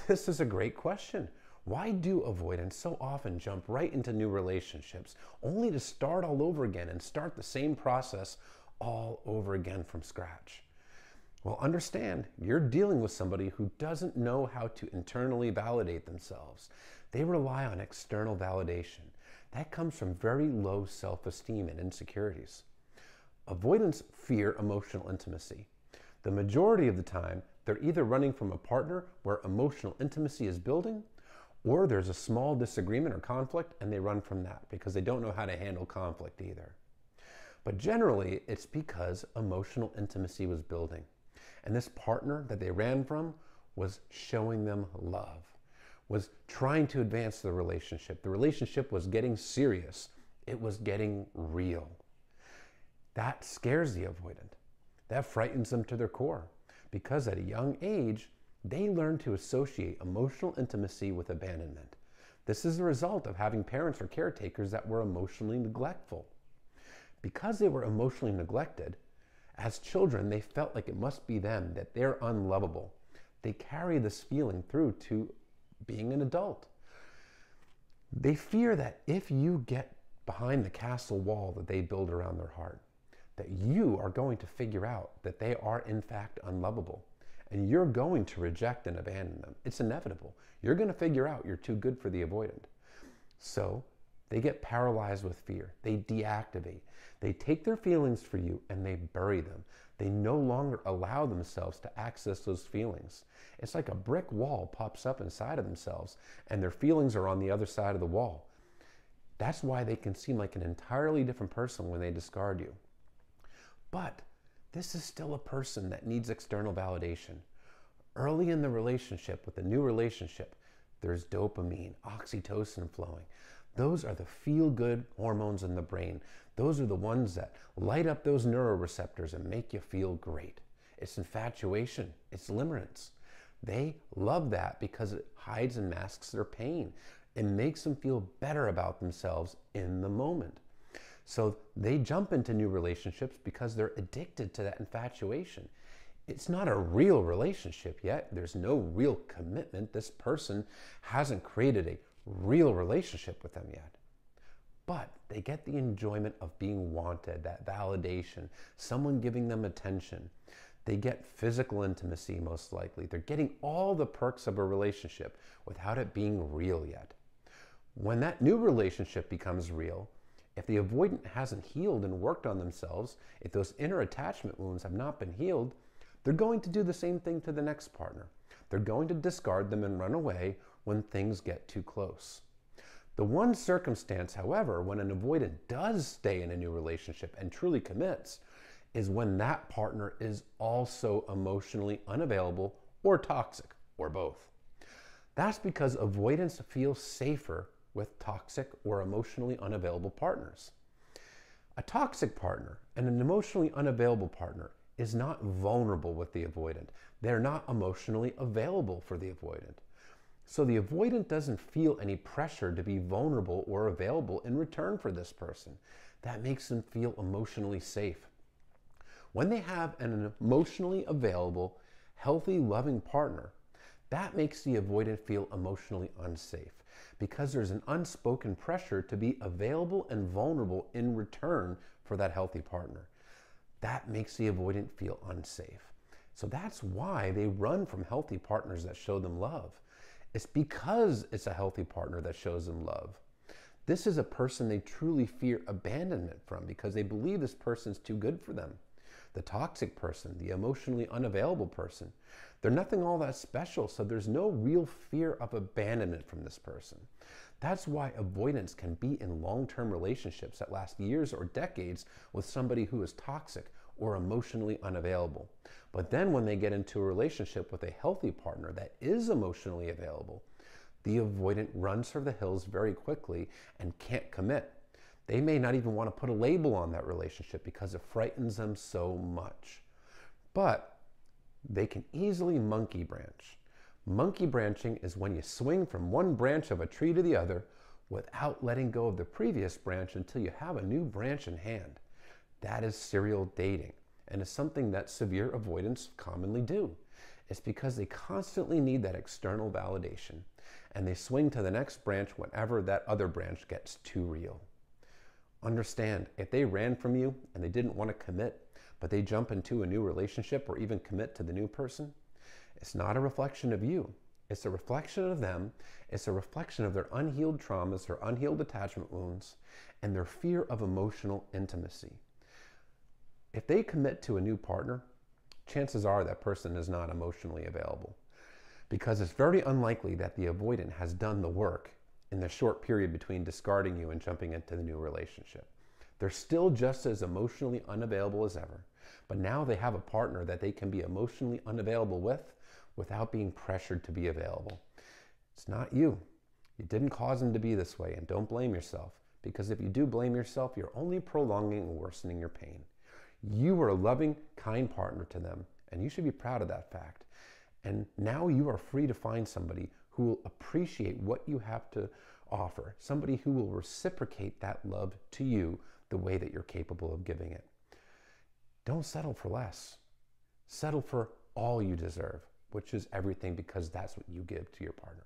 This is a great question. Why do avoidants so often jump right into new relationships only to start all over again and start the same process all over again from scratch? Well, understand, you're dealing with somebody who doesn't know how to internally validate themselves. They rely on external validation. That comes from very low self-esteem and insecurities. Avoidants fear emotional intimacy. The majority of the time, they're either running from a partner where emotional intimacy is building, or there's a small disagreement or conflict and they run from that because they don't know how to handle conflict either. But generally, it's because emotional intimacy was building. And this partner that they ran from was showing them love, was trying to advance the relationship. The relationship was getting serious. It was getting real. That scares the avoidant. That frightens them to their core because at a young age, they learn to associate emotional intimacy with abandonment. This is the result of having parents or caretakers that were emotionally neglectful. Because they were emotionally neglected, as children, they felt like it must be them, that they're unlovable. They carry this feeling through to being an adult. They fear that if you get behind the castle wall that they build around their heart, that you are going to figure out that they are in fact unlovable. And you're going to reject and abandon them. It's inevitable. You're going to figure out you're too good for the avoidant. So they get paralyzed with fear. They deactivate. They take their feelings for you and they bury them. They no longer allow themselves to access those feelings. It's like a brick wall pops up inside of themselves and their feelings are on the other side of the wall. That's why they can seem like an entirely different person when they discard you. But this is still a person that needs external validation. Early in the relationship, with a new relationship, there's dopamine, oxytocin flowing. Those are the feel-good hormones in the brain. Those are the ones that light up those neuroreceptors and make you feel great. It's infatuation. It's limerence. They love that because it hides and masks their pain. It makes them feel better about themselves in the moment. So they jump into new relationships because they're addicted to that infatuation. It's not a real relationship yet. There's no real commitment. This person hasn't created a real relationship with them yet. But they get the enjoyment of being wanted, that validation, someone giving them attention. They get physical intimacy most likely. They're getting all the perks of a relationship without it being real yet. When that new relationship becomes real, if the avoidant hasn't healed and worked on themselves, if those inner attachment wounds have not been healed, they're going to do the same thing to the next partner. They're going to discard them and run away when things get too close. The one circumstance, however, when an avoidant does stay in a new relationship and truly commits, is when that partner is also emotionally unavailable or toxic, or both. That's because avoidants feel safer with toxic or emotionally unavailable partners. A toxic partner and an emotionally unavailable partner is not vulnerable with the avoidant. They're not emotionally available for the avoidant. So the avoidant doesn't feel any pressure to be vulnerable or available in return for this person. That makes them feel emotionally safe. When they have an emotionally available, healthy, loving partner, that makes the avoidant feel emotionally unsafe because there's an unspoken pressure to be available and vulnerable in return for that healthy partner. That makes the avoidant feel unsafe. So that's why they run from healthy partners that show them love. It's because it's a healthy partner that shows them love. This is a person they truly fear abandonment from because they believe this person's too good for them. The toxic person, the emotionally unavailable person, they're nothing all that special, so there's no real fear of abandonment from this person. That's why avoidants can be in long-term relationships that last years or decades with somebody who is toxic or emotionally unavailable. But then when they get into a relationship with a healthy partner that is emotionally available, the avoidant runs for the hills very quickly and can't commit. They may not even want to put a label on that relationship because it frightens them so much. But they can easily monkey branch. Monkey branching is when you swing from one branch of a tree to the other without letting go of the previous branch until you have a new branch in hand. That is serial dating and is something that severe avoidants commonly do. It's because they constantly need that external validation, and they swing to the next branch whenever that other branch gets too real. Understand, if they ran from you and they didn't want to commit, but they jump into a new relationship or even commit to the new person, it's not a reflection of you. It's a reflection of them. It's a reflection of their unhealed traumas, their unhealed attachment wounds, and their fear of emotional intimacy. If they commit to a new partner, chances are that person is not emotionally available, because it's very unlikely that the avoidant has done the work in the short period between discarding you and jumping into the new relationship. They're still just as emotionally unavailable as ever, but now they have a partner that they can be emotionally unavailable with without being pressured to be available. It's not you. You didn't cause them to be this way, and don't blame yourself, because if you do blame yourself, you're only prolonging and worsening your pain. You were a loving, kind partner to them, and you should be proud of that fact. And now you are free to find somebody who will appreciate what you have to offer, somebody who will reciprocate that love to you the way that you're capable of giving it. Don't settle for less. Settle for all you deserve, which is everything, because that's what you give to your partner.